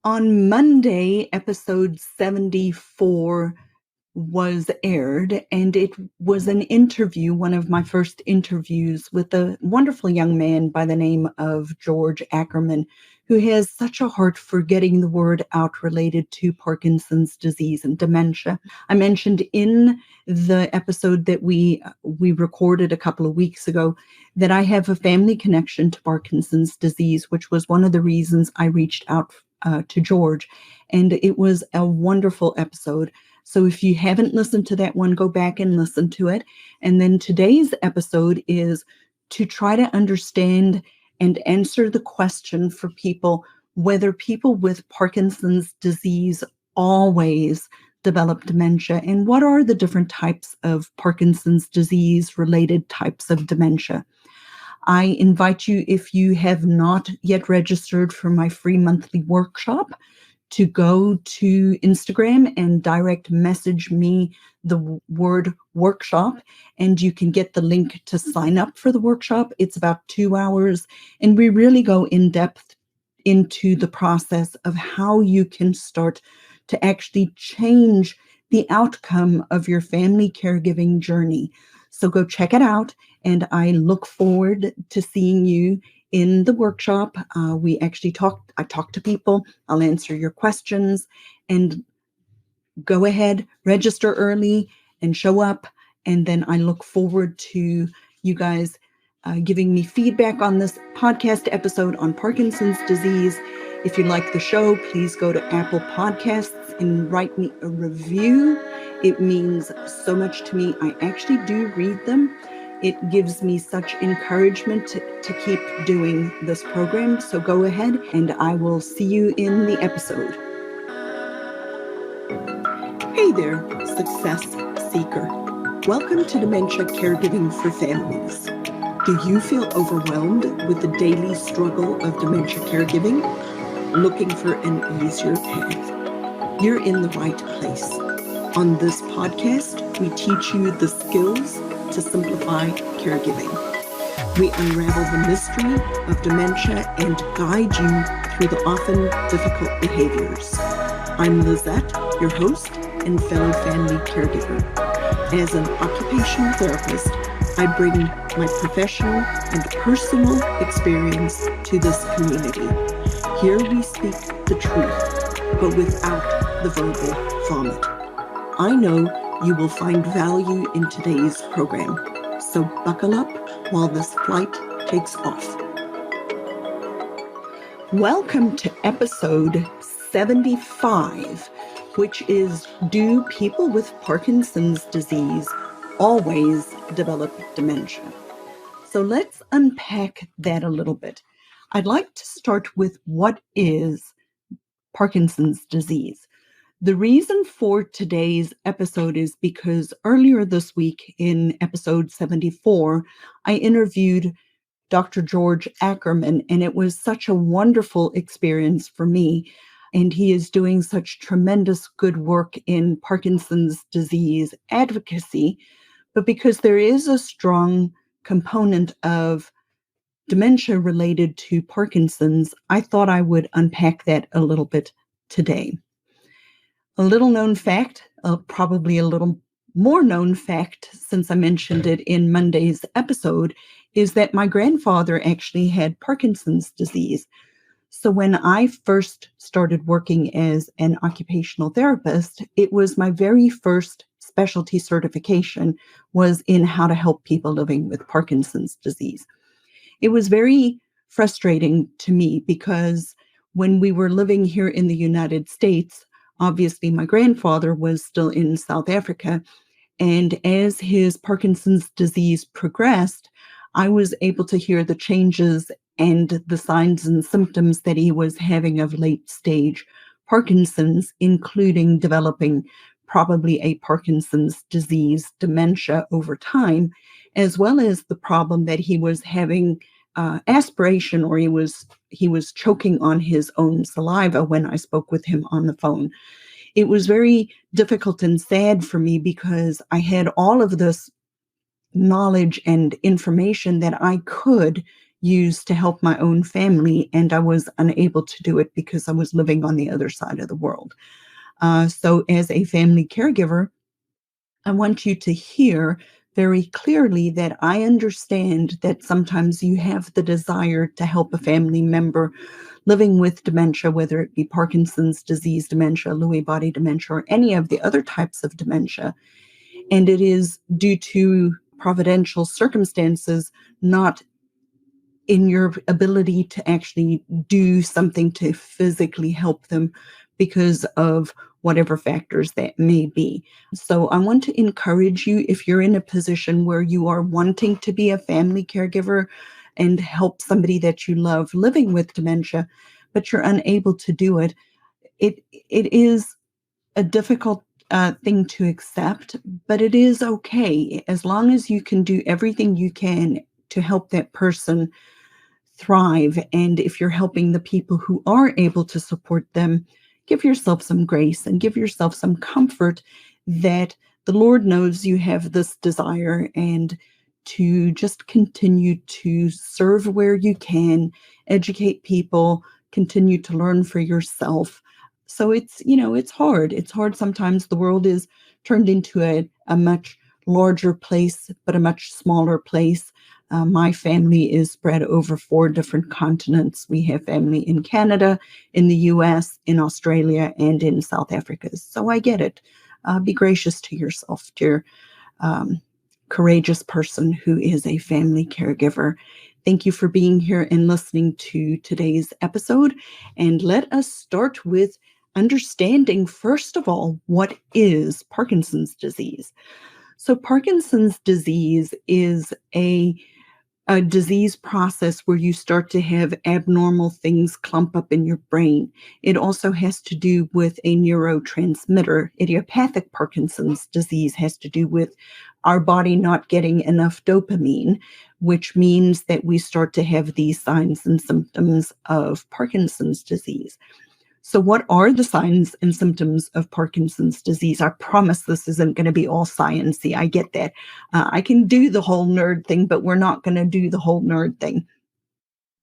On Monday, episode 74 was aired, and it was an interview, one of my first interviews with a wonderful young man by the name of George Ackerman, who has such a heart for getting the word out related to Parkinson's disease and dementia. I mentioned in the episode that we recorded a couple of weeks ago that I have a family connection to Parkinson's disease, which was one of the reasons I reached out to George. And it was a wonderful episode. So if you haven't listened to that one, go back and listen to it. And then today's episode is to try to understand and answer the question for people whether people with Parkinson's disease always develop dementia, and what are the different types of Parkinson's disease related types of dementia. I invite you, if you have not yet registered for my free monthly workshop, to go to Instagram and direct message me the word workshop, and you can get the link to sign up for the workshop. It's about 2 hours, and we really go in depth into the process of how you can start to actually change the outcome of your family caregiving journey. So go check it out, and I look forward to seeing you in the workshop. I talk to people, I'll answer your questions, and go ahead, register early and show up. And then I look forward to you guys giving me feedback on this podcast episode on Parkinson's disease. If you like the show, please go to Apple Podcasts and write me a review. It means so much to me. I actually do read them. It gives me such encouragement to keep doing this program. So go ahead, and I will see you in the episode. Hey there, success seeker. Welcome to Dementia Caregiving for Families. Do you feel overwhelmed with the daily struggle of dementia caregiving? Looking for an easier path? You're in the right place. On this podcast, we teach you the skills to simplify caregiving. We unravel the mystery of dementia and guide you through the often difficult behaviors. I'm Lizette, your host and fellow family caregiver. As an occupational therapist, I bring my professional and personal experience to this community. Here we speak the truth, but without the verbal vomit. I know you will find value in today's program, so buckle up while this flight takes off. Welcome to episode 75, which is, do people with Parkinson's disease always develop dementia? So let's unpack that a little bit. I'd like to start with what is Parkinson's disease. The reason for today's episode is because earlier this week in episode 74, I interviewed Dr. George Ackerman, and it was such a wonderful experience for me. And he is doing such tremendous good work in Parkinson's disease advocacy. But because there is a strong component of dementia related to Parkinson's, I thought I would unpack that a little bit today. A little known fact, probably a little more known fact since I mentioned it in Monday's episode, is that my grandfather actually had Parkinson's disease. So when I first started working as an occupational therapist, it was my very first specialty certification was in how to help people living with Parkinson's disease. It was very frustrating to me because when we were living here in the United States, obviously my grandfather was still in South Africa, and as his Parkinson's disease progressed, I was able to hear the changes and the signs and symptoms that he was having of late stage Parkinson's, including developing probably a Parkinson's disease dementia over time, as well as the problem that he was having aspiration, or he was choking on his own saliva when I spoke with him on the phone. It was very difficult and sad for me because I had all of this knowledge and information that I could use to help my own family, and I was unable to do it because I was living on the other side of the world. So, as a family caregiver, I want you to hear very clearly that I understand that sometimes you have the desire to help a family member living with dementia, whether it be Parkinson's disease dementia, Lewy body dementia, or any of the other types of dementia. And it is due to providential circumstances, not in your ability to actually do something to physically help them because of whatever factors that may be. So I want to encourage you, if you're in a position where you are wanting to be a family caregiver and help somebody that you love living with dementia, but you're unable to do it, it is a difficult thing to accept, but it is okay as long as you can do everything you can to help that person thrive. And if you're helping the people who are able to support them, give yourself some grace and give yourself some comfort that the Lord knows you have this desire, and to just continue to serve where you can, educate people, continue to learn for yourself. So it's hard. It's hard sometimes. The world is turned into a much larger place, but a much smaller place. My family is spread over 4 different continents. We have family in Canada, in the US, in Australia, and in South Africa. So I get it. Be gracious to yourself, dear courageous person who is a family caregiver. Thank you for being here and listening to today's episode. And let us start with understanding, first of all, what is Parkinson's disease? So Parkinson's disease is a disease process where you start to have abnormal things clump up in your brain. It also has to do with a neurotransmitter. Idiopathic Parkinson's disease has to do with our body not getting enough dopamine, which means that we start to have these signs and symptoms of Parkinson's disease. So what are the signs and symptoms of Parkinson's disease? I promise this isn't going to be all sciencey. I get that. I can do the whole nerd thing, but we're not going to do the whole nerd thing.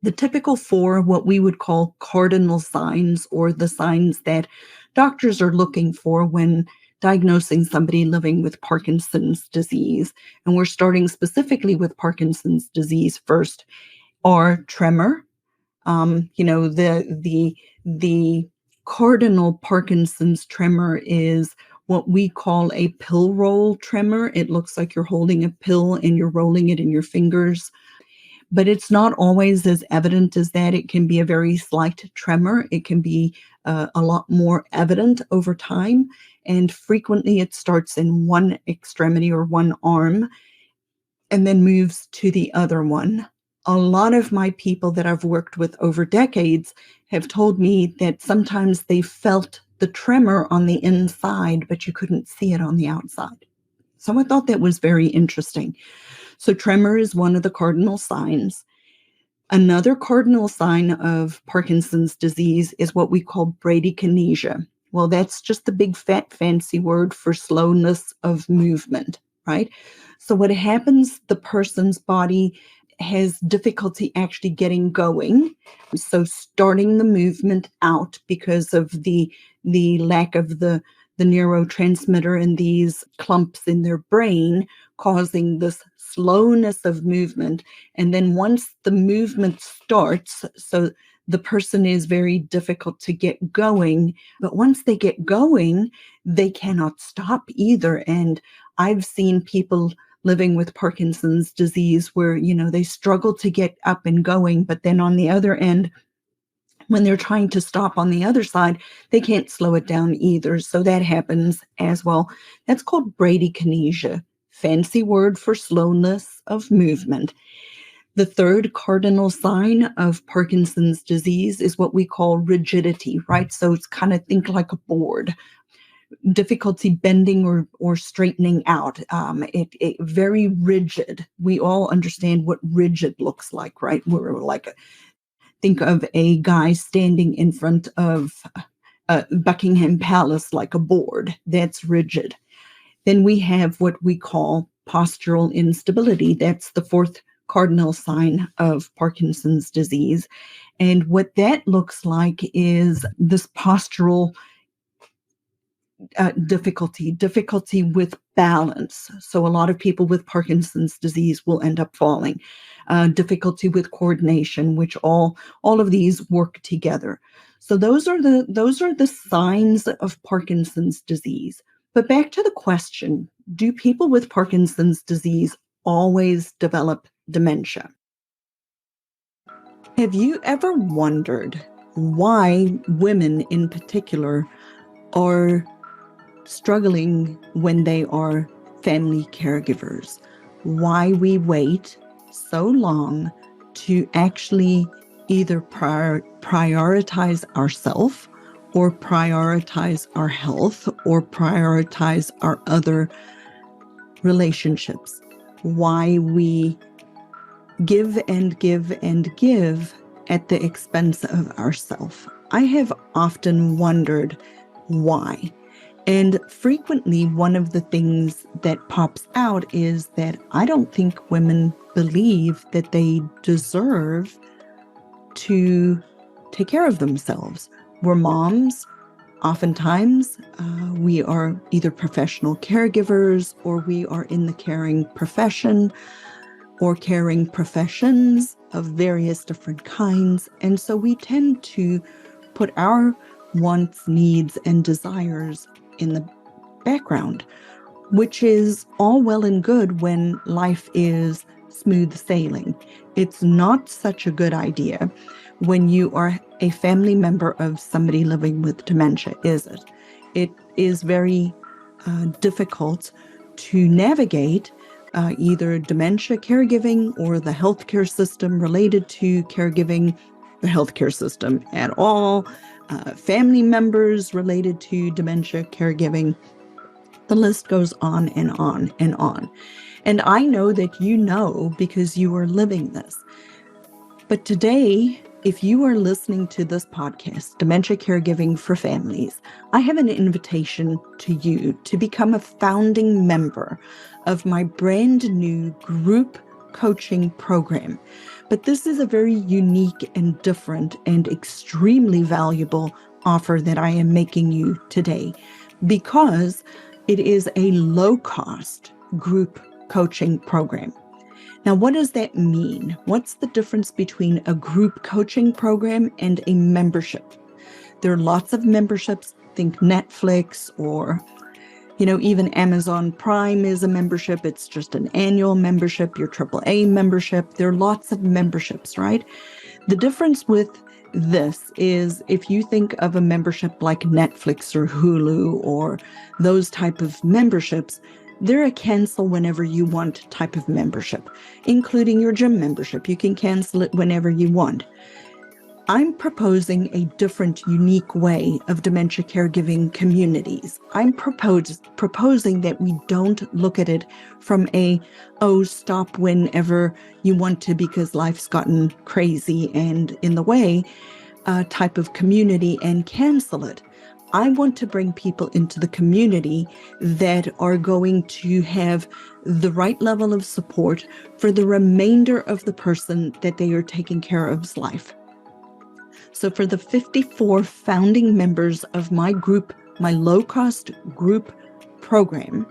The typical 4, what we would call cardinal signs, or the signs that doctors are looking for when diagnosing somebody living with Parkinson's disease, and we're starting specifically with Parkinson's disease first, are tremor. The cardinal Parkinson's tremor is what we call a pill roll tremor. It looks like you're holding a pill and you're rolling it in your fingers, but it's not always as evident as that. It can be a very slight tremor. It can be a lot more evident over time, and frequently it starts in one extremity or one arm and then moves to the other one. A lot of my people that I've worked with over decades have told me that sometimes they felt the tremor on the inside, but you couldn't see it on the outside. So I thought that was very interesting. So tremor is one of the cardinal signs. Another cardinal sign of Parkinson's disease is what we call bradykinesia. Well, that's just the big fat fancy word for slowness of movement, right? So what happens, the person's body has difficulty actually getting going. So starting the movement out because of the lack of the neurotransmitter and these clumps in their brain, causing this slowness of movement. And then once the movement starts, so the person is very difficult to get going, but once they get going, they cannot stop either. And I've seen people living with Parkinson's disease where, they struggle to get up and going, but then on the other end, when they're trying to stop on the other side, they can't slow it down either. So that happens as well. That's called bradykinesia, fancy word for slowness of movement. The third cardinal sign of Parkinson's disease is what we call rigidity, right? So it's kind of think like a board. Difficulty bending or straightening out. It very rigid. We all understand what rigid looks like, right? We're like think of a guy standing in front of Buckingham Palace like a board. That's rigid. Then we have what we call postural instability. That's the 4th cardinal sign of Parkinson's disease. And what that looks like is this postural difficulty with balance. So a lot of people with Parkinson's disease will end up falling. Difficulty with coordination, which all of these work together. So those are the signs of Parkinson's disease. But back to the question, do people with Parkinson's disease always develop dementia? Have you ever wondered why women in particular are struggling when they are family caregivers? Why we wait so long to actually either prioritize ourselves or prioritize our health or prioritize our other relationships? Why we give and give and give at the expense of ourselves. I have often wondered why. And frequently, one of the things that pops out is that I don't think women believe that they deserve to take care of themselves. We're moms. Oftentimes, we are either professional caregivers or we are in the caring profession or caring professions of various different kinds. And so we tend to put our wants, needs, and desires in the background, which is all well and good when life is smooth sailing. It's not such a good idea when you are a family member of somebody living with dementia, is it? It is very difficult to navigate either dementia caregiving or the healthcare system related to caregiving, the healthcare system at all, family members related to dementia caregiving. The list goes on and on and on. And I know that you know because you are living this. But today, if you are listening to this podcast, Dementia Caregiving for Families, I have an invitation to you to become a founding member of my brand new group coaching program. But this is a very unique and different and extremely valuable offer that I am making you today because it is a low-cost group coaching program. Now, what does that mean? What's the difference between a group coaching program and a membership? There are lots of memberships. Think Netflix or, even Amazon Prime is a membership. It's just an annual membership, your AAA membership. There are lots of memberships, right? The difference with this is if you think of a membership like Netflix or Hulu or those type of memberships, they're a cancel whenever you want type of membership, including your gym membership. You can cancel it whenever you want. I'm proposing a different, unique way of dementia caregiving communities. I'm proposing that we don't look at it from stop whenever you want to because life's gotten crazy and in the way type of community and cancel it. I want to bring people into the community that are going to have the right level of support for the remainder of the person that they are taking care of's life. So for the 54 founding members of my group, my low-cost group program,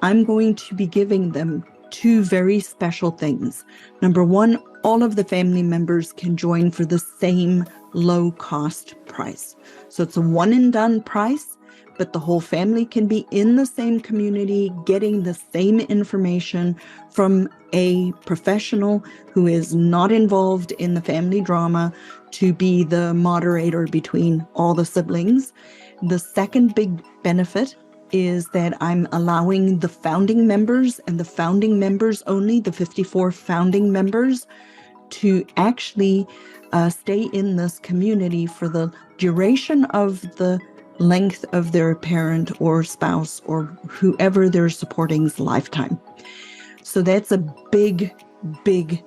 I'm going to be giving them two very special things. Number one, all of the family members can join for the same low-cost price. So it's a one-and-done price, but the whole family can be in the same community, getting the same information from a professional who is not involved in the family drama to be the moderator between all the siblings. The second big benefit is that I'm allowing the founding members and the founding members only, the 54 founding members, to actually stay in this community for the duration of the length of their parent or spouse or whoever they're supporting's lifetime. So that's a big, big,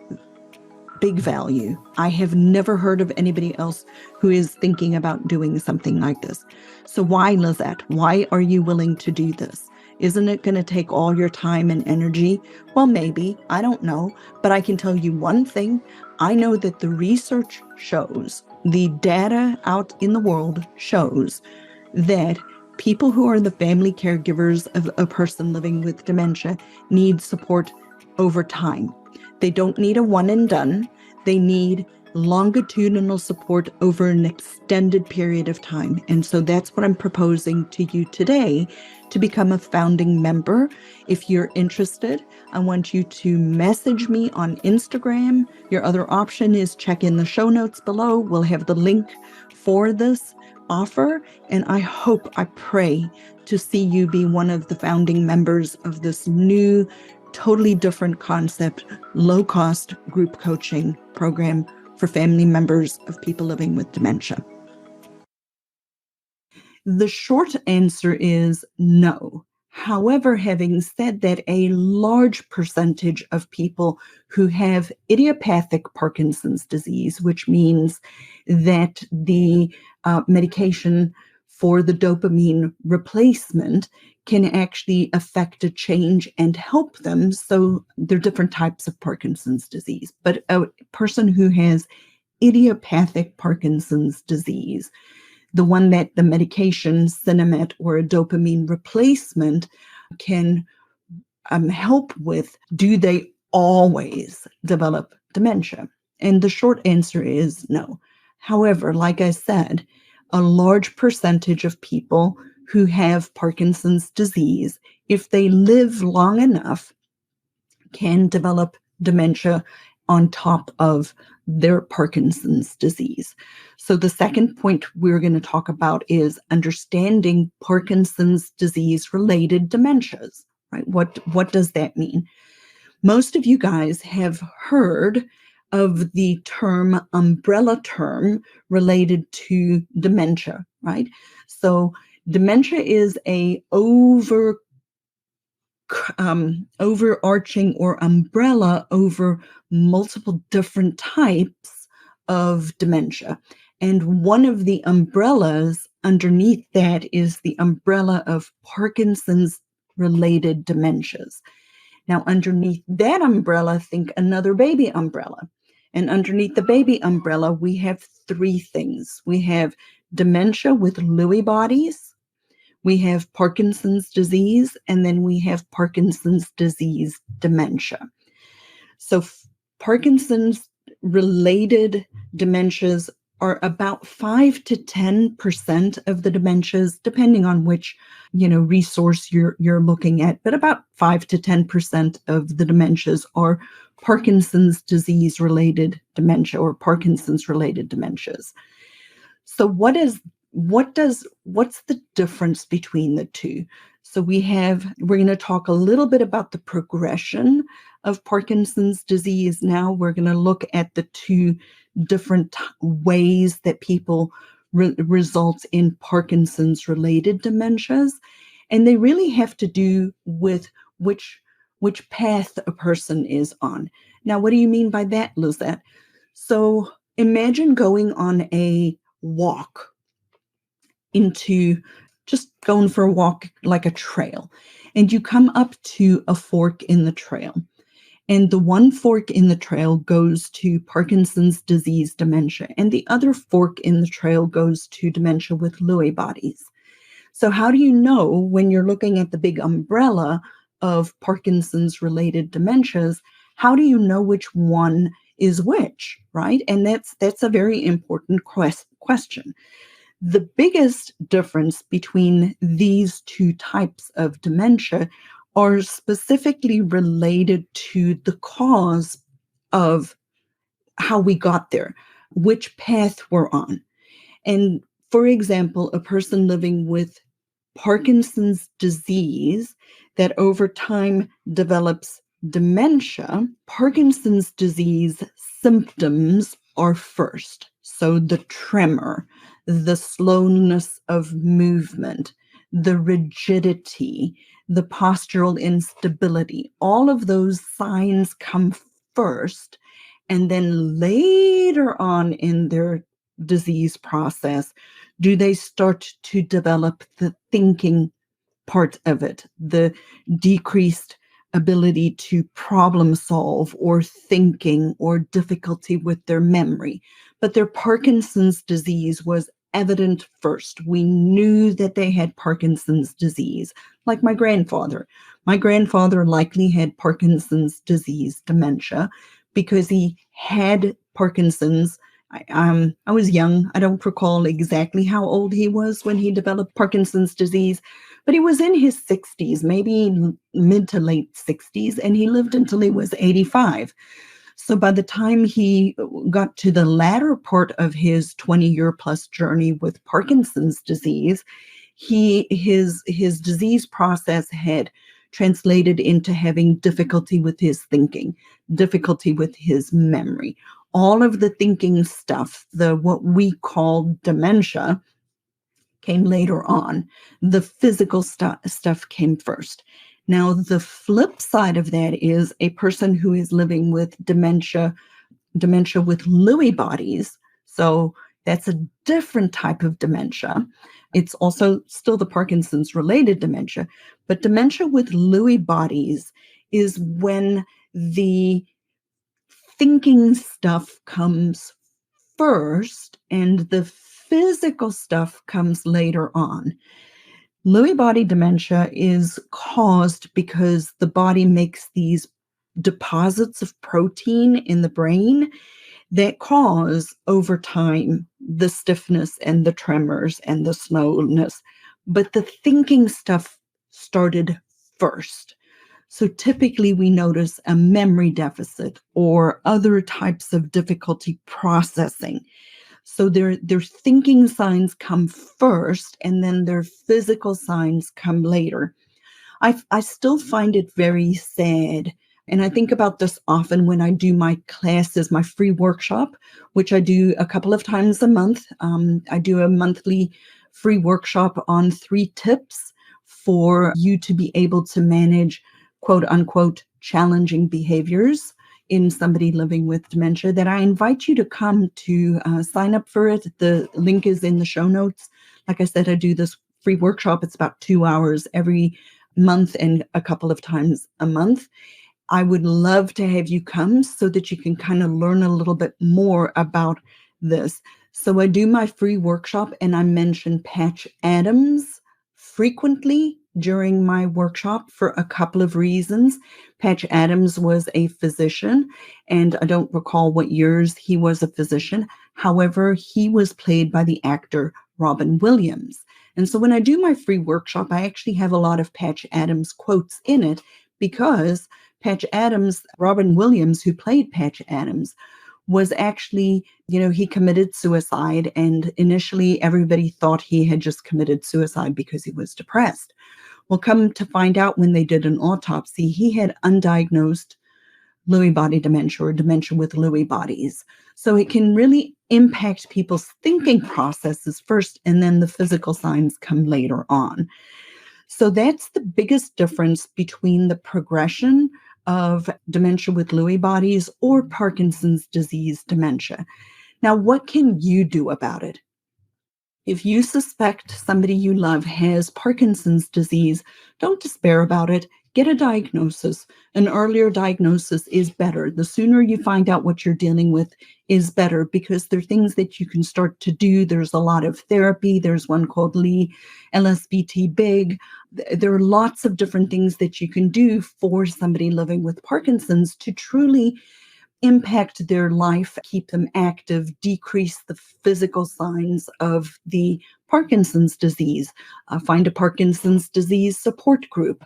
big value. I have never heard of anybody else who is thinking about doing something like this. So why, Lizette? Why are you willing to do this? Isn't it going to take all your time and energy? Well, maybe. I don't know. But I can tell you one thing. I know that the research shows, the data out in the world shows that people who are the family caregivers of a person living with dementia need support over time. They don't need a one and done. They need longitudinal support over an extended period of time. And so that's what I'm proposing to you today, to become a founding member. If you're interested, I want you to message me on Instagram. Your other option is check in the show notes below. We'll have the link for this offer. And I hope, I pray to see you be one of the founding members of this new, totally different concept, low-cost group coaching program for family members of people living with dementia. The short answer is no. However, having said that, a large percentage of people who have idiopathic Parkinson's disease, which means that the medication for the dopamine replacement can actually affect a change and help them. So there are different types of Parkinson's disease. But a person who has idiopathic Parkinson's disease, the one that the medication, Sinemet, or a dopamine replacement can help with, do they always develop dementia? And the short answer is no. However, like I said, a large percentage of people who have Parkinson's disease, if they live long enough, can develop dementia on top of their Parkinson's disease. So the second point we're going to talk about is understanding Parkinson's disease-related dementias, right? What does that mean? Most of you guys have heard of the umbrella term related to dementia, right? So dementia is a overarching or umbrella over multiple different types of dementia. And one of the umbrellas underneath that is the umbrella of Parkinson's related dementias. Now, underneath that umbrella, think another baby umbrella. And underneath the baby umbrella, we have three things. We have dementia with Lewy bodies, we have Parkinson's disease, and then we have Parkinson's disease dementia. So Parkinson's related dementias are about 5 to 10% of the dementias, depending on which, resource you're looking at, but about 5 to 10% of the dementias are Parkinson's disease related dementia or Parkinson's related dementias. So what's the difference between the two? So we're going to talk a little bit about the progression of Parkinson's disease. Now we're going to look at the two different ways that people result in Parkinson's related dementias. And they really have to do with which path a person is on. Now, what do you mean by that, Lizette? So imagine going on a walk just going for a walk like a trail, and you come up to a fork in the trail, and the one fork in the trail goes to Parkinson's disease dementia, and the other fork in the trail goes to dementia with Lewy bodies. So how do you know, when you're looking at the big umbrella of Parkinson's related dementias, how do you know which one is which, right? And that's a very important question. The biggest difference between these two types of dementia are specifically related to the cause of how we got there, which path we're on. And for example, a person living with Parkinson's disease that over time develops dementia, Parkinson's disease symptoms are first. So the tremor, the slowness of movement, the rigidity, the postural instability, all of those signs come first. And then later on in their disease process, do they start to develop the thinking part of it, the decreased ability to problem solve or thinking or difficulty with their memory. But their Parkinson's disease was evident first. We knew that they had Parkinson's disease, like my grandfather. My grandfather likely had Parkinson's disease, dementia, because he had Parkinson's. I was young. I don't recall exactly how old he was when he developed Parkinson's disease, but he was in his 60s, maybe mid to late 60s, and he lived until he was 85. So by the time he got to the latter part of his 20-year plus journey with Parkinson's disease, his disease process had translated into having difficulty with his thinking, difficulty with his memory. All of the thinking stuff, what we call dementia, came later on. The physical stuff came first. Now, the flip side of that is a person who is living with dementia with Lewy bodies. So that's a different type of dementia. It's also still the Parkinson's related dementia, but dementia with Lewy bodies is when the thinking stuff comes first and the physical stuff comes later on. Lewy body dementia is caused because the body makes these deposits of protein in the brain that cause, over time, the stiffness and the tremors and the slowness. But the thinking stuff started first. So typically we notice a memory deficit or other types of difficulty processing. So their thinking signs come first, and then their physical signs come later. I still find it very sad. And I think about this often when I do my classes, my free workshop, which I do a couple of times a month. I do a monthly free workshop on 3 tips for you to be able to manage, quote unquote, challenging behaviors in somebody living with dementia, that I invite you to come to sign up for it. The link is in the show notes. Like I said, I do this free workshop. It's about 2 hours every month and a couple of times a month. I would love to have you come so that you can kind of learn a little bit more about this. So I do my free workshop and I mention Patch Adams frequently during my workshop for a couple of reasons. Patch Adams was a physician, and I don't recall what years he was a physician. However, he was played by the actor Robin Williams. And so when I do my free workshop, I actually have a lot of Patch Adams quotes in it because Patch Adams, Robin Williams, who played Patch Adams, was actually, he committed suicide. And initially, everybody thought he had just committed suicide because he was depressed. Well, come to find out when they did an autopsy, he had undiagnosed Lewy body dementia or dementia with Lewy bodies. So it can really impact people's thinking processes first, and then the physical signs come later on. So that's the biggest difference between the progression of dementia with Lewy bodies or Parkinson's disease dementia. Now, what can you do about it? If you suspect somebody you love has Parkinson's disease, don't despair about it. Get a diagnosis. An earlier diagnosis is better. The sooner you find out what you're dealing with is better, because there are things that you can start to do. There's a lot of therapy. There's one called LSBT Big. There are lots of different things that you can do for somebody living with Parkinson's to truly impact their life, keep them active, decrease the physical signs of the Parkinson's disease, find a Parkinson's disease support group,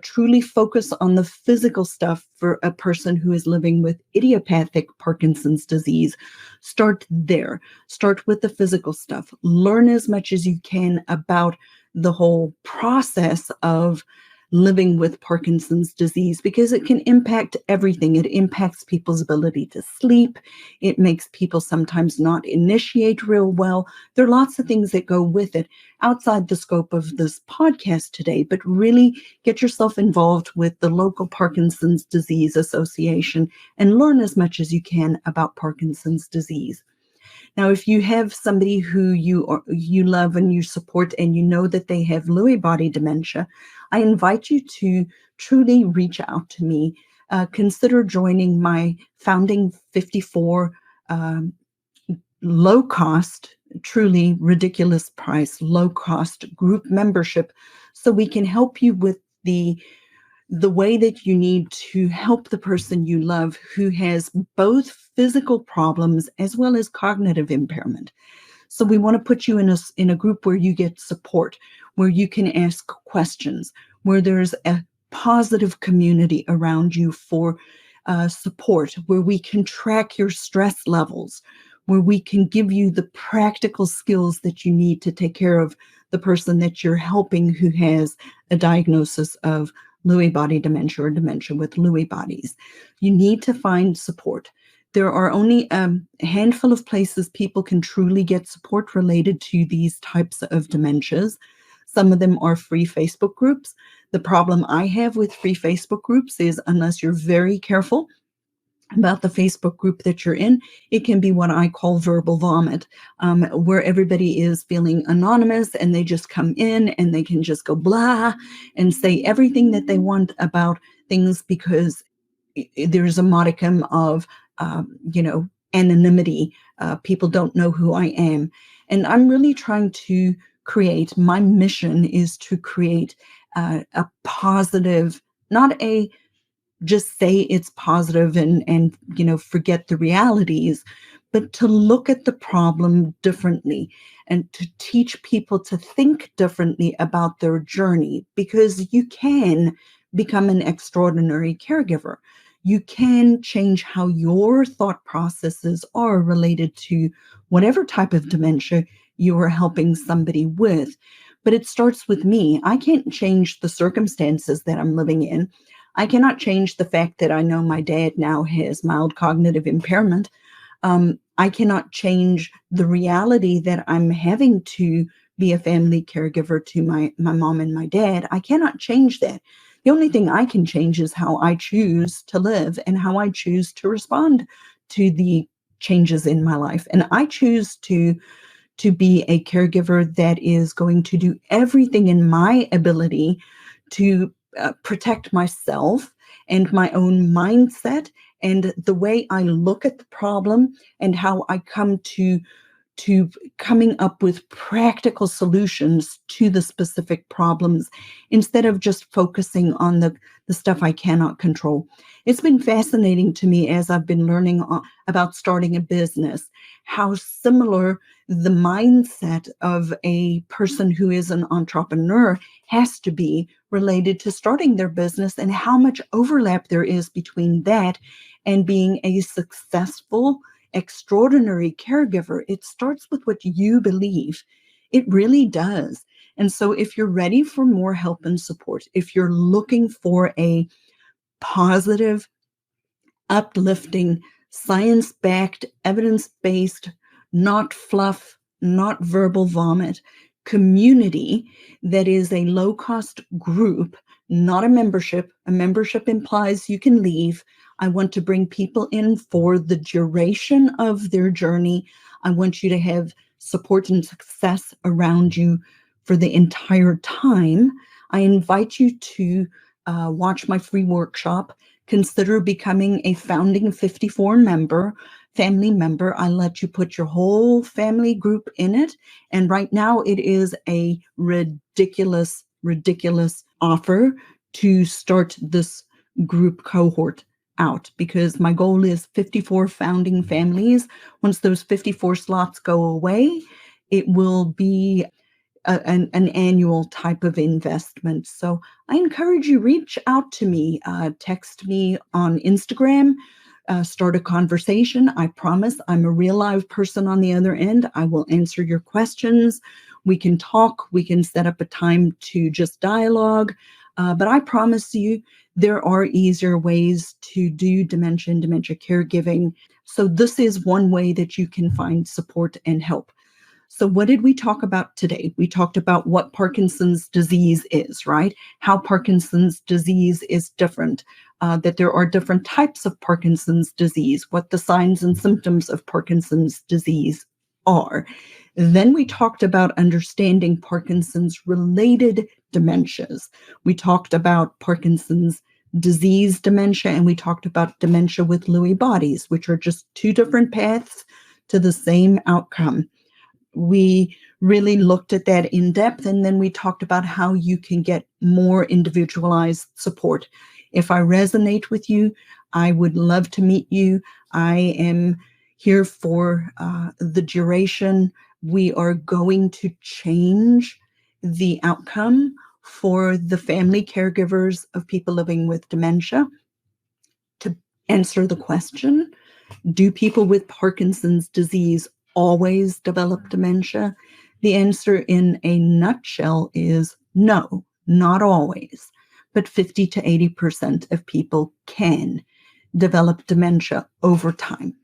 truly focus on the physical stuff for a person who is living with idiopathic Parkinson's disease. Start there. Start with the physical stuff. Learn as much as you can about the whole process of living with Parkinson's disease, because it can impact everything. It impacts people's ability to sleep. It makes people sometimes not initiate real well. There are lots of things that go with it outside the scope of this podcast today, but really get yourself involved with the local Parkinson's Disease Association and learn as much as you can about Parkinson's disease. Now, if you have somebody who you love and you support and you know that they have Lewy body dementia, I invite you to truly reach out to me. Consider joining my Founding 54 low cost, truly ridiculous price, low cost group membership, so we can help you with the way that you need to help the person you love who has both physical problems as well as cognitive impairment. So we want to put you in a group where you get support, where you can ask questions, where there's a positive community around you for support, where we can track your stress levels, where we can give you the practical skills that you need to take care of the person that you're helping who has a diagnosis of Lewy body dementia or dementia with Lewy bodies. You need to find support. There are only a handful of places people can truly get support related to these types of dementias. Some of them are free Facebook groups. The problem I have with free Facebook groups is unless you're very careful about the Facebook group that you're in, it can be what I call verbal vomit, where everybody is feeling anonymous and they just come in and they can just go blah and say everything that they want about things because there's a modicum of, anonymity. People don't know who I am. And I'm really trying to create, my mission is to create a positive, not a just say it's positive and forget the realities, but to look at the problem differently and to teach people to think differently about their journey, because you can become an extraordinary caregiver. You can change how your thought processes are related to whatever type of dementia you are helping somebody with. But it starts with me. I can't change the circumstances that I'm living in. I cannot change the fact that I know my dad now has mild cognitive impairment. I cannot change the reality that I'm having to be a family caregiver to my mom and my dad. I cannot change that. The only thing I can change is how I choose to live and how I choose to respond to the changes in my life. And I choose to be a caregiver that is going to do everything in my ability to protect myself and my own mindset and the way I look at the problem and how I come to coming up with practical solutions to the specific problems instead of just focusing on the stuff I cannot control. It's been fascinating to me as I've been learning about starting a business, how similar the mindset of a person who is an entrepreneur has to be related to starting their business and how much overlap there is between that and being a successful, extraordinary caregiver. It starts with what you believe. It really does. And so if you're ready for more help and support, if you're looking for a positive, uplifting, science-backed, evidence-based, not fluff, not verbal vomit community that is a low-cost group, not a membership. A membership implies you can leave. I want to bring people in for the duration of their journey. I want you to have support and success around you for the entire time. I invite you to watch my free workshop. Consider becoming a Founding 54 family member. I let you put your whole family group in it. And right now it is a ridiculous offer to start this group cohort out, because my goal is 54 founding families. Once those 54 slots go away, it will be an annual type of investment. So I encourage you, reach out to me, text me on Instagram, start a conversation. I promise I'm a real live person on the other end. I will answer your questions. We can talk. We can set up a time to just dialogue. But I promise you, there are easier ways to do dementia and dementia caregiving. So this is one way that you can find support and help. So what did we talk about today? We talked about what Parkinson's disease is, right? How Parkinson's disease is different, that there are different types of Parkinson's disease, what the signs and symptoms of Parkinson's disease are. Then we talked about understanding Parkinson's related dementias. We talked about Parkinson's disease dementia, and we talked about dementia with Lewy bodies, which are just two different paths to the same outcome. We really looked at that in depth, and then we talked about how you can get more individualized support. If I resonate with you, I would love to meet you. I am here for the duration. We are going to change the outcome for the family caregivers of people living with dementia to answer the question, do people with Parkinson's disease always develop dementia? The answer in a nutshell is no, not always, but 50 to 80% of people can develop dementia over time.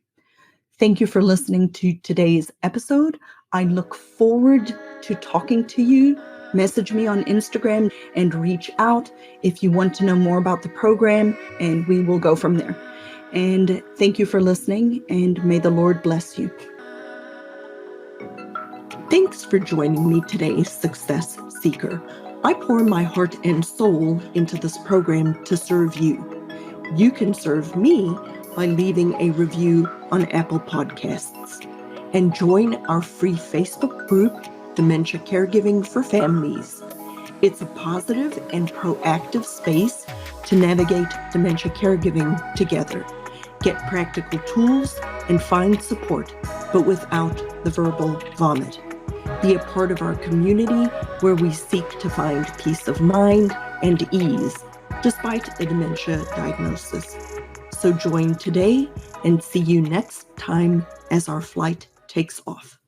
Thank you for listening to today's episode. I look forward to talking to you. Message me on Instagram and reach out if you want to know more about the program, and we will go from there. And thank you for listening, and may the Lord bless you. Thanks for joining me today, Success Seeker. I pour my heart and soul into this program to serve you. You can serve me by leaving a review on Apple Podcasts and join our free Facebook group, Dementia Caregiving for Families. It's a positive and proactive space to navigate dementia caregiving together. Get practical tools and find support, but without the verbal vomit. Be a part of our community where we seek to find peace of mind and ease despite a dementia diagnosis. So join today and see you next time as our flight takes off.